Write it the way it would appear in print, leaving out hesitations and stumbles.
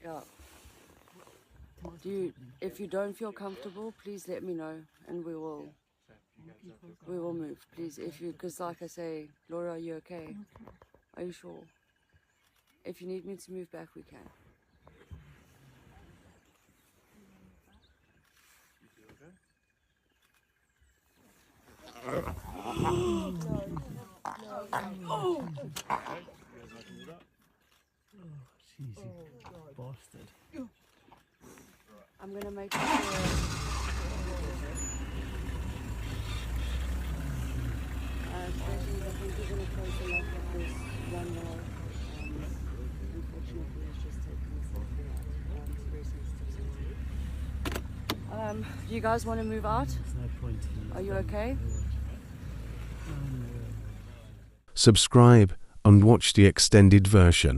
Yeah. If you don't feel comfortable, please let me know, and we will move, please. Because like I say, Laura, are you okay? Are you sure? If you need me to move back, we can. Cheesy bastard. I'm gonna make sure. Especially, I think we're gonna close the lock of this one more. Unfortunately, it's just taken a second. It's very sensitive. Do you guys want to move out? There's no point in Are you okay? Subscribe and watch the extended version.